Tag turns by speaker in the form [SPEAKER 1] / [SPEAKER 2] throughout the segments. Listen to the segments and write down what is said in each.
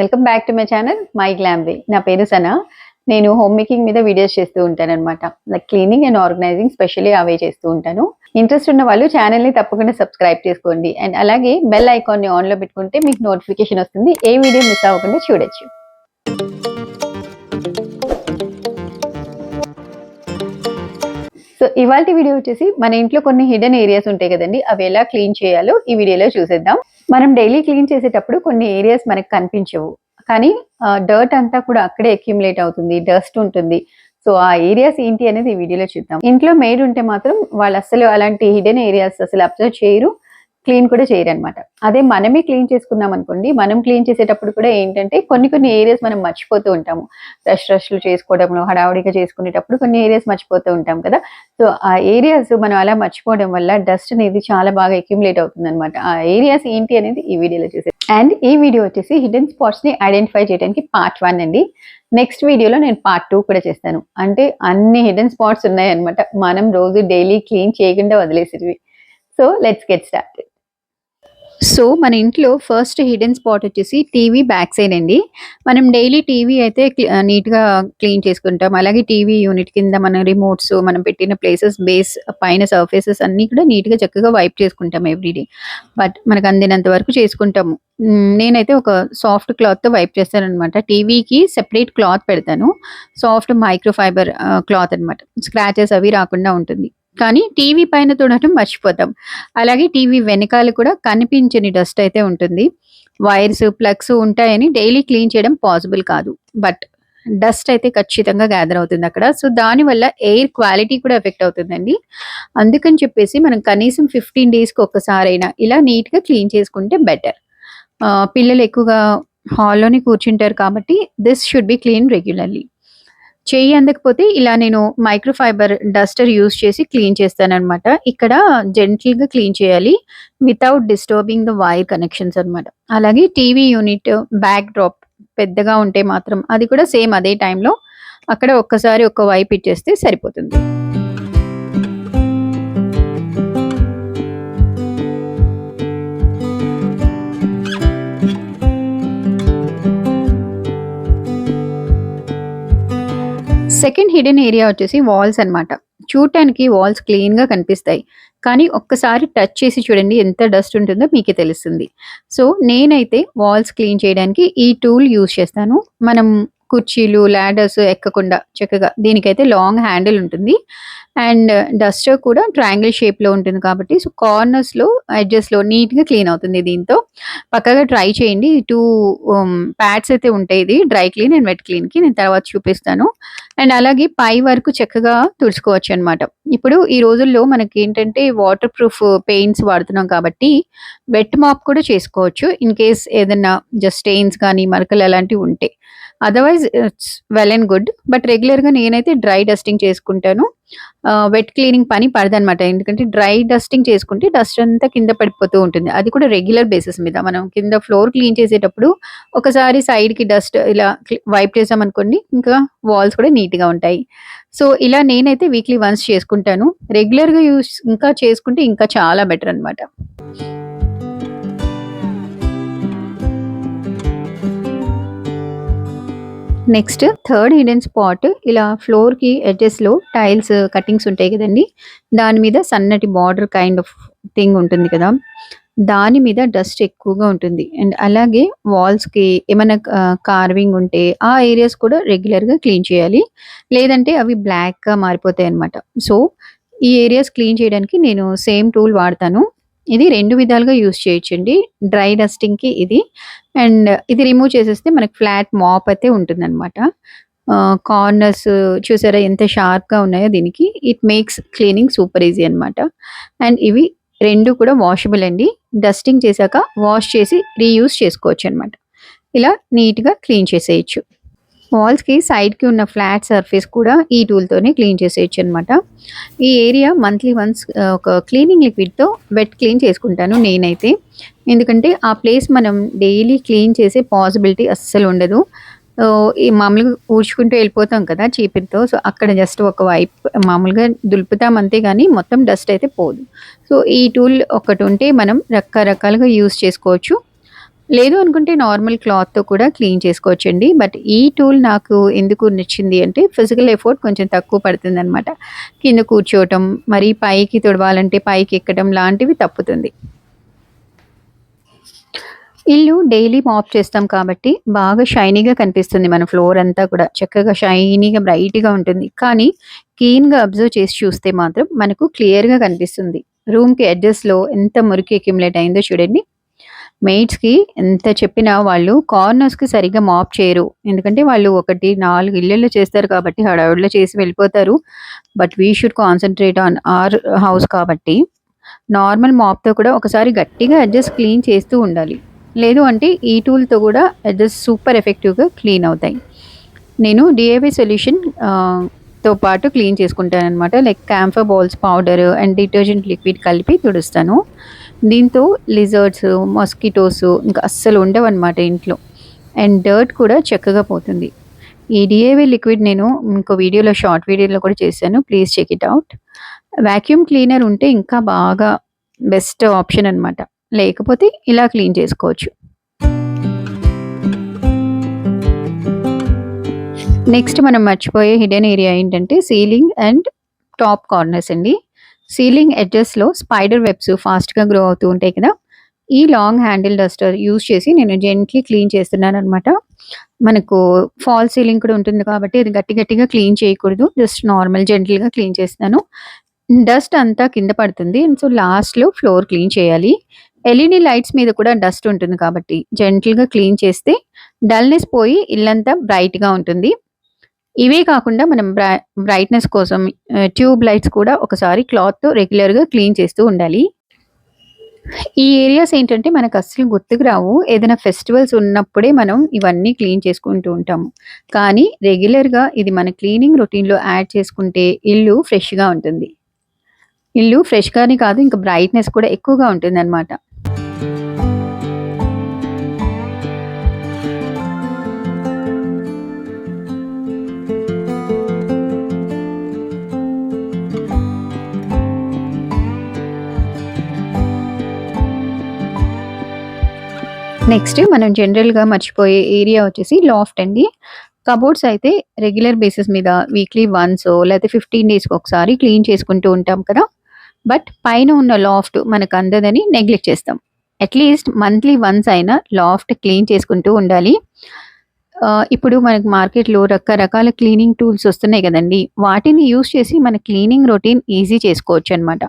[SPEAKER 1] Welcome back to my channel my glam way. నా పేరు సనా. నేను హోమ్ మేకింగ్ మీద వీడియోస్ చేస్తూ ఉంటానన్నమాట. Like cleaning and organising specially అవే చేస్తూ ఉంటాను. ఇంట్రెస్ట్ ఉన్న వాళ్ళు ఛానల్ని తప్పకుండా సబ్స్క్రైబ్ చేసుకోండి. అండ్ అలాగే బెల్ ఐకాన్ని ఆన్లో పెట్టుకుంటే మీకు నోటిఫికేషన్ వస్తుంది. ఏ వీడియో మిస్ అవ్వకుండా చూడొచ్చు. సో ఇవాల్టి వీడియో వచ్చేసి మన ఇంట్లో కొన్ని హిడెన్ ఏరియాస్ ఉంటాయి కదండి, అవి ఎలా క్లీన్ చేయాలో ఈ వీడియోలో చూసేద్దాం. మనం డైలీ క్లీన్ చేసేటప్పుడు కొన్ని ఏరియాస్ మనకు కనిపించవు, కానీ డర్ట్ అంతా కూడా అక్కడే అక్యుములేట్ అవుతుంది, డస్ట్ ఉంటుంది. సో ఆ ఏరియాస్ ఏంటి అనేది ఈ వీడియోలో చూద్దాం. ఇంట్లో మేడ్ ఉంటే మాత్రం వాళ్ళు అసలు అలాంటి హిడెన్ ఏరియాస్ అసలు అబ్జర్వ్ చేయరు, క్లీన్ కూడా చేయరనమాట. అదే మనమే క్లీన్ చేసుకున్నాం అనుకోండి, మనం క్లీన్ చేసేటప్పుడు కూడా ఏంటంటే కొన్ని ఏరియాస్ మనం మర్చిపోతూ ఉంటాము. రష్లు చేసుకోవడంలో, హడావుడిగా చేసుకునేటప్పుడు కొన్ని ఏరియాస్ మర్చిపోతూ ఉంటాం కదా. సో ఆ ఏరియాస్ మనం అలా మర్చిపోవడం వల్ల డస్ట్ అనేది చాలా బాగా అక్యుములేట్ అవుతుంది అనమాట. ఆ ఏరియాస్ ఏంటి అనేది ఈ వీడియోలో చూసే. అండ్ ఈ వీడియో వచ్చేసి హిడెన్ స్పాట్స్ ని ఐడెంటిఫై చేయడానికి పార్ట్ 1 అండి. నెక్స్ట్ వీడియోలో నేను పార్ట్ 2 కూడా చేస్తాను. అంటే అన్ని హిడెన్ స్పాట్స్ ఉన్నాయన్నమాట, మనం రోజు డైలీ క్లీన్ చేయకుండా వదిలేసేవి. So let's get started. So మన ఇంట్లో ఫస్ట్ హిడెన్ స్పాట్ వచ్చేసి టీవీ బ్యాక్ సైడ్ అండి. మనం డైలీ టీవీ అయితే నీట్గా క్లీన్ చేసుకుంటాం. అలాగే టీవీ యూనిట్ కింద మన రిమోట్స్, మనం పెట్టిన ప్లేసెస్, బేస్ పైన సర్ఫేసెస్ అన్నీ కూడా నీట్గా చక్కగా వైప్ చేసుకుంటాం ఎవ్రీడే. బట్ మనకు అందినంత వరకు చేసుకుంటాము. నేనైతే ఒక సాఫ్ట్ క్లాత్తో వైప్ చేస్తాను అనమాట. టీవీకి సెపరేట్ క్లాత్ పెడతాను, సాఫ్ట్ మైక్రోఫైబర్ క్లాత్ అనమాట, స్క్రాచెస్ అవి రాకుండా ఉంటుంది. కానీ టీవీ పైన తుడటం మర్చిపోతాం. అలాగే టీవీ వెనకాల కూడా కనిపించని డస్ట్ అయితే ఉంటుంది. వైర్స్, ప్లగ్స్ ఉంటాయని డైలీ క్లీన్ చేయడం పాసిబుల్ కాదు, బట్ డస్ట్ అయితే ఖచ్చితంగా గ్యాదర్ అవుతుంది అక్కడ. సో దానివల్ల ఎయిర్ క్వాలిటీ కూడా ఎఫెక్ట్ అవుతుందండి. అందుకని చెప్పేసి మనం కనీసం 15 డేస్కి ఒక్కసారైనా ఇలా నీట్గా క్లీన్ చేసుకుంటే బెటర్. పిల్లలు ఎక్కువగా హాల్లోనే కూర్చుంటారు కాబట్టి this should be clean regularly. చెయ్యి అందకపోతే ఇలా నేను మైక్రోఫైబర్ డస్టర్ యూజ్ చేసి క్లీన్ చేస్తానన్నమాట. ఇక్కడ జెంటిల్గా క్లీన్ చేయాలి, without disturbing the wire connections అనమాట. అలాగే టీవీ యూనిట్ బ్యాక్ డ్రాప్ పెద్దగా ఉంటే మాత్రం అది కూడా సేమ్ అదే టైంలో అక్కడ ఒక్కసారి ఒక వైప్ ఇచ్చేస్తే సరిపోతుంది. సెకండ్ హిడెన్ ఏరియా వచ్చేసి వాల్స్ అనమాట. చూడటానికి వాల్స్ క్లీన్గా కనిపిస్తాయి, కానీ ఒక్కసారి టచ్ చేసి చూడండి ఎంత డస్ట్ ఉంటుందో మీకే తెలుస్తుంది. సో నేనైతే వాల్స్ క్లీన్ చేయడానికి ఈ టూల్ యూజ్ చేస్తాను. మనం కుర్చీలు, ల్యాడర్స్ ఎక్కకుండా చక్కగా దీనికైతే లాంగ్ హ్యాండిల్ ఉంటుంది. అండ్ డస్టర్ కూడా ట్రయాంగిల్ షేప్లో ఉంటుంది కాబట్టి సో కార్నర్స్లో, ఎడ్జెస్లో నీట్గా క్లీన్ అవుతుంది. దీంతో పక్కగా ట్రై చేయండి. 2 ప్యాడ్స్ అయితే ఉంటాయి, ఇది డ్రై క్లీన్ అండ్ వెట్ క్లీన్కి. నేను తర్వాత చూపిస్తాను. అండ్ అలాగే పై వరకు చక్కగా తుడుచుకోవచ్చు అనమాట. ఇప్పుడు ఈ రోజుల్లో మనకి ఏంటంటే వాటర్ ప్రూఫ్ పెయింట్స్ వాడుతున్నాం కాబట్టి వెట్ మాప్ కూడా చేసుకోవచ్చు, ఇన్ కేస్ ఏదన్నా జస్ట్ స్టెయిన్స్ కానీ మరకలు అలాంటివి ఉంటే. Otherwise it's well and good, but రెగ్యులర్గా నేనైతే డ్రై డస్టింగ్ చేసుకుంటాను. వెట్ క్లీనింగ్ పని పడదనమాట, ఎందుకంటే డ్రై డస్టింగ్ చేసుకుంటే డస్ట్ అంతా కింద పడిపోతూ ఉంటుంది. అది కూడా రెగ్యులర్ బేసిస్ మీద. మనం కింద ఫ్లోర్ క్లీన్ చేసేటప్పుడు ఒకసారి సైడ్కి డస్ట్ ఇలా వైప్ చేసామనుకోండి, ఇంకా వాల్స్ కూడా నీట్గా ఉంటాయి. సో ఇలా నేనైతే వీక్లీ వన్స్ చేసుకుంటాను. రెగ్యులర్గా ఇంకా చేసుకుంటే ఇంకా చాలా బెటర్ అనమాట. నెక్స్ట్ థర్డ్ హిడెన్ స్పాట్, ఇలా ఫ్లోర్కి ఎడ్జెస్లో టైల్స్ కటింగ్స్ ఉంటాయి కదండి, దాని మీద సన్నటి బార్డర్ కైండ్ ఆఫ్ థింగ్ ఉంటుంది కదా, దాని మీద డస్ట్ ఎక్కువగా ఉంటుంది. అండ్ అలాగే వాల్స్కి ఏమైనా కార్వింగ్ ఉంటే ఆ ఏరియాస్ కూడా రెగ్యులర్గా క్లీన్ చేయాలి, లేదంటే అవి బ్లాక్గా మారిపోతాయి అన్నమాట. సో ఈ ఏరియాస్ క్లీన్ చేయడానికి నేను సేమ్ టూల్ వాడతాను. ఇది 2 విధాలుగా యూజ్ చేయొచ్చండి. డ్రై డస్టింగ్కి ఇది, అండ్ ఇది రిమూవ్ చేసేస్తే మనకి ఫ్లాట్ మాప్ అయితే ఉంటుందన్నమాట. కార్నర్స్ చూసారా ఎంత షార్ప్గా ఉన్నాయో దీనికి. It makes cleaning super easy అనమాట. అండ్ ఇవి 2 కూడా వాషబుల్ అండి. డస్టింగ్ చేశాక వాష్ చేసి రీయూజ్ చేసుకోవచ్చు అనమాట. ఇలా నీట్గా క్లీన్ చేసేయచ్చు. వాల్స్కి సైడ్కి ఉన్న ఫ్లాట్ సర్ఫేస్ కూడా ఈ టూల్తోనే క్లీన్ చేసేయచ్చు అనమాట. ఈ ఏరియా మంత్లీ వన్స్ ఒక క్లీనింగ్ లిక్విడ్తో వెట్ క్లీన్ చేసుకుంటాను నేనైతే, ఎందుకంటే ఆ ప్లేస్ మనం డైలీ క్లీన్ చేసే పాసిబిలిటీ అస్సలు ఉండదు. ఈ మామూలుగా ఊడ్చుకుంటూ వెళ్ళిపోతాం కదా చీపురుతో, సో అక్కడ జస్ట్ ఒక వైప్ మామూలుగా దులుపుతాం అంతే, కానీ మొత్తం డస్ట్ అయితే పోదు. సో ఈ టూల్ ఒకటి ఉంటే మనం రకరకాలుగా యూజ్ చేసుకోవచ్చు. లేదు అనుకుంటే నార్మల్ క్లాత్‌తో కూడా క్లీన్ చేసుకోవచ్చండి. బట్ ఈ టూల్ నాకు ఎందుకు నచ్చింది అంటే ఫిజికల్ ఎఫర్ట్ కొంచెం తక్కువ పడుతుందనమాట. కింద కూర్చోవటం, మరి పైకి తుడవాలంటే పైకి ఎక్కడం లాంటివి తప్పుతుంది. ఇల్లు డైలీ మాప్ చేస్తాం కాబట్టి బాగా షైనీగా కనిపిస్తుంది మన ఫ్లోర్ అంతా కూడా. చక్కగా షైనీగా, బ్రైట్‌గా ఉంటుంది. కానీ కీన్‌గా అబ్జర్వ్ చేసి చూస్తే మాత్రం మనకు క్లియర్‌గా కనిపిస్తుంది. రూమ్‌కి ఎడ్జెస్‌లో ఎంత మురికి అక్యుములేట్ అయిందో చూడండి. మెయిడ్స్‌కి ఎంత చెప్పినా వాళ్ళు కార్నర్స్‌కి సరిగ్గా మాప్ చేయరు. ఎందుకంటే వాళ్ళు 4 ఇళ్లల్లో చేస్తారు కాబట్టి హడావిడిలో చేసి వెళ్ళిపోతారు. But we should concentrate on our house కాబట్టి నార్మల్ మాప్‌తో కూడా ఒకసారి గట్టిగా ఎడ్జెస్ క్లీన్ చేస్తూ ఉండాలి. లేదు అంటే ఈ టూల్‌తో కూడా ఎడ్జెస్ సూపర్ ఎఫెక్టివ్‌గా క్లీన్ అవుతాయి. నేను డీఐవై సొల్యూషన్ తో పాటు క్లీన్ చేసుకుంటాననమాట. Like camphor balls powder and detergent liquid కలిపి తుడుస్తాను. దీంతో లిజర్డ్స్, మస్కిటోస్ ఇంకా అస్సలు ఉండవన్నమాట ఇంట్లో. అండ్ డర్ట్ కూడా చక్కగా పోతుంది. ఈ డీఐవై లిక్విడ్ నేను ఇంకో వీడియోలో షార్ట్ వీడియోలో కూడా చేశాను. Please check it out. Vacuum cleaner ఉంటే ఇంకా బాగా బెస్ట్ ఆప్షన్ అనమాట. లేకపోతే ఇలా క్లీన్ చేసుకోవచ్చు. నెక్స్ట్ మనం మర్చిపోయే హిడెన్ ఏరియా ఏంటంటే సీలింగ్ అండ్ టాప్ కార్నర్స్ అండి. సీలింగ్ ఎడ్జెస్‌లో స్పైడర్ వెబ్స్ ఫాస్ట్‌గా గ్రో అవుతూ ఉంటాయి కదా! ఈ లాంగ్ హ్యాండిల్ డస్టర్ యూజ్ చేసి నేను జెంట్లీ క్లీన్ చేస్తున్నాననమాట. మనకు ఫాల్ సీలింగ్ కూడా ఉంటుంది కాబట్టి అది గట్టిగా క్లీన్ చేయకూడదు. జస్ట్ నార్మల్ జెంటిల్‌గా క్లీన్ చేస్తున్నాను. డస్ట్ అంతా కింద పడుతుంది. సో, లాస్ట్‌లో ఫ్లోర్ క్లీన్ చేయాలి. ఎల్ఈడీ లైట్స్ మీద కూడా డస్ట్ ఉంటుంది కాబట్టి జెంటిల్‌గా క్లీన్ చేస్తే డల్‌నెస్ పోయి ఇల్లంతా బ్రైట్‌గా ఉంటుంది. ఇవే కాకుండా మనం బ్రైట్‌నెస్ కోసం ట్యూబ్ లైట్స్ కూడా ఒకసారి క్లాత్‌తో రెగ్యులర్‌గా క్లీన్ చేస్తూ ఉండాలి. ఈ ఏరియాస్ ఏంటంటే మనకు అస్సలు గుర్తుకు రావు. ఏదైనా ఫెస్టివల్స్ ఉన్నప్పుడే మనం ఇవన్నీ క్లీన్ చేసుకుంటూ ఉంటాము. కానీ రెగ్యులర్‌గా ఇది మన క్లీనింగ్ రొటీన్‌లో యాడ్ చేసుకుంటే ఇల్లు ఫ్రెష్‌గా ఉంటుంది. ఇల్లు ఫ్రెష్‌గానే కాదు ఇంకా బ్రైట్‌నెస్ కూడా ఎక్కువగా ఉంటుందన్నమాట. నెక్స్ట్ మనం జనరల్‌గా మర్చిపోయే ఏరియా వచ్చేసి లాఫ్ట్ అండి. కబోర్డ్స్ అయితే రెగ్యులర్ బేసిస్ మీద వీక్లీ వన్సో లేతే 15 డేస్‌కి ఒకసారి క్లీన్ చేసుకుంటూ ఉంటాం కదా! బట్ పైన ఉన్న లాఫ్ట్ మనకు అందదని నెగ్లెక్ట్ చేస్తాం. అట్‌లీస్ట్ మంత్లీ వన్స్ అయినా లాఫ్ట్ క్లీన్ చేసుకుంటూ ఉండాలి. ఇప్పుడు మనకు మార్కెట్‌లో రకరకాల క్లీనింగ్ టూల్స్ వస్తున్నాయి కదండీ! వాటిని యూజ్ చేసి మన క్లీనింగ్ రొటీన్ ఈజీ చేసుకోవచ్చనమాట.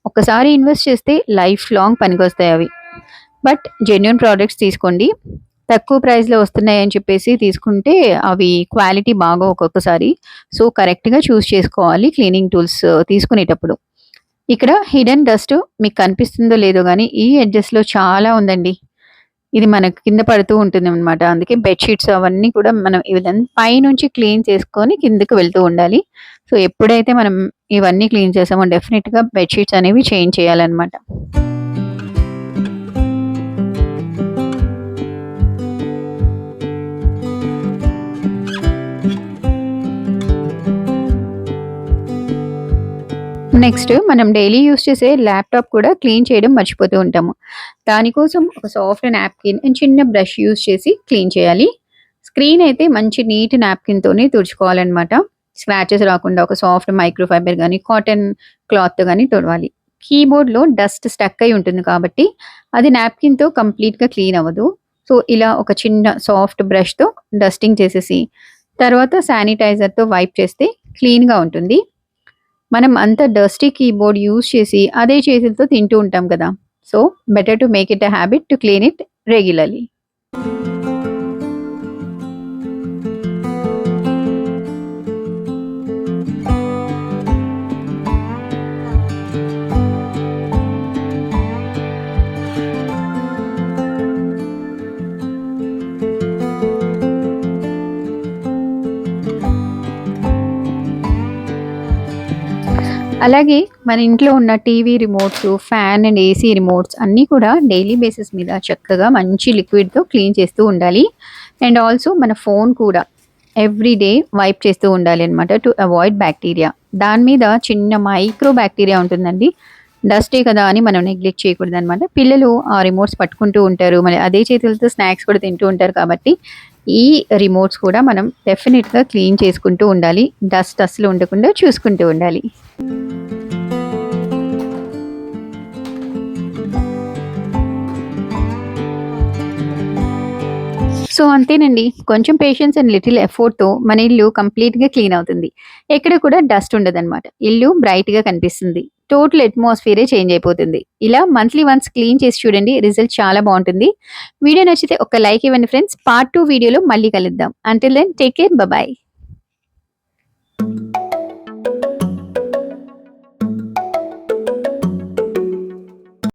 [SPEAKER 1] ఒక్కసారి ఇన్వెస్ట్ చేస్తే లైఫ్ లాంగ్ పనికొస్తాయి అవి. బట్ జెన్యూన్ ప్రొడక్ట్స్ తీసుకోండి. తక్కువ ప్రైస్‌లో వస్తున్నాయని చెప్పేసి తీసుకుంటే అవి క్వాలిటీ బాగోవు ఒక్కొక్కసారి. సో, కరెక్ట్‌గా చూజ్ చేసుకోవాలి క్లీనింగ్ టూల్స్ తీసుకునేటప్పుడు. ఇక్కడ హిడెన్ డస్ట్ మీకు కనిపిస్తుందో లేదో గానీ ఈ ఎడ్జెస్‌లో చాలా ఉందండి. ఇది మనకు కింద పడుతూ ఉంటుందనమాట. అందుకే బెడ్ షీట్స్ అవన్నీ కూడా మనం ఈ విధంగా పైనుంచి క్లీన్ చేసుకొని కిందకి వెళ్తూ ఉండాలి. సో, ఎప్పుడైతే మనం ఇవన్నీ క్లీన్ చేసామో డెఫినిట్‌గా బెడ్ షీట్స్ అనేవి చేంజ్ చేయాలనమాట. నెక్స్ట్ మనం డైలీ యూజ్ చేసే ల్యాప్‌టాప్ కూడా క్లీన్ చేయడం మర్చిపోతూ ఉంటాము. దానికోసం ఒక సాఫ్ట్ నాప్కిన్ అండ్ చిన్న బ్రష్ యూజ్ చేసి క్లీన్ చేయాలి. స్క్రీన్ అయితే మంచి నీట్ నాప్కిన్‌తోనే తుడుచుకోవాలనమాట. స్క్రాచెస్ రాకుండా ఒక సాఫ్ట్ మైక్రో ఫైబర్ గానీ, కాటన్ క్లాత్‌తో గానీ తుడవాలి. కీబోర్డ్‌లో డస్ట్ స్టక్ అయి ఉంటుంది కాబట్టి అది నాప్కిన్‌తో కంప్లీట్‌గా క్లీన్ అవ్వదు. సో, ఇలా ఒక చిన్న సాఫ్ట్ బ్రష్‌తో డస్టింగ్ చేసేసి తర్వాత శానిటైజర్‌తో వైప్ చేస్తే క్లీన్‌గా ఉంటుంది. మనం అంత డస్టీ కీబోర్డ్ యూజ్ చేసి అదే చేతులతో తింటూ ఉంటాం కదా! So, better to make it a habit to clean it regularly. అలాగే మన ఇంట్లో ఉన్న TV remotes, fan and AC remotes అన్నీ కూడా డైలీ బేసిస్ మీద చక్కగా మంచి లిక్విడ్‌తో క్లీన్ చేస్తూ ఉండాలి. అండ్ ఆల్సో మన ఫోన్ కూడా ఎవ్రీ డే వైప్ చేస్తూ ఉండాలి అనమాట టు అవాయిడ్ బ్యాక్టీరియా. దాని మీద చిన్న మైక్రో బ్యాక్టీరియా ఉంటుందండి. డస్టే కదా అని మనం నెగ్లెక్ట్ చేయకూడదనమాట. పిల్లలు ఆ రిమోట్స్ పట్టుకుంటూ ఉంటారు. మరి అదే చేతులతో స్నాక్స్ కూడా తింటూ ఉంటారు కాబట్టి, ఈ రిమోట్స్ కూడా మనం డెఫినిట్‌గా క్లీన్ చేసుకుంటూ ఉండాలి. డస్ట్ అస్సలు ఉండకుండా చూసుకుంటూ ఉండాలి. సో అంతేనండి. కొంచెం పేషెన్స్ అండ్ లిటిల్ ఎఫర్ట్‌తో మన ఇల్లు కంప్లీట్‌గా క్లీన్ అవుతుంది. ఎక్కడ కూడా డస్ట్ ఉండదనమాట. ఇల్లు బ్రైట్‌గా కనిపిస్తుంది. టోటల్ అట్మాస్ఫియరే చేంజ్ అయిపోతుంది. ఇలా మంత్లీ వన్స్ క్లీన్ చేసి చూడండి. రిజల్ట్ చాలా బావుంటుంది. వీడియో నచ్చితే ఒక లైక్ ఇవ్వండి ఫ్రెండ్స్. పార్ట్ 2 వీడియోలో మళ్ళీ కలుద్దాం. Until then take care. By.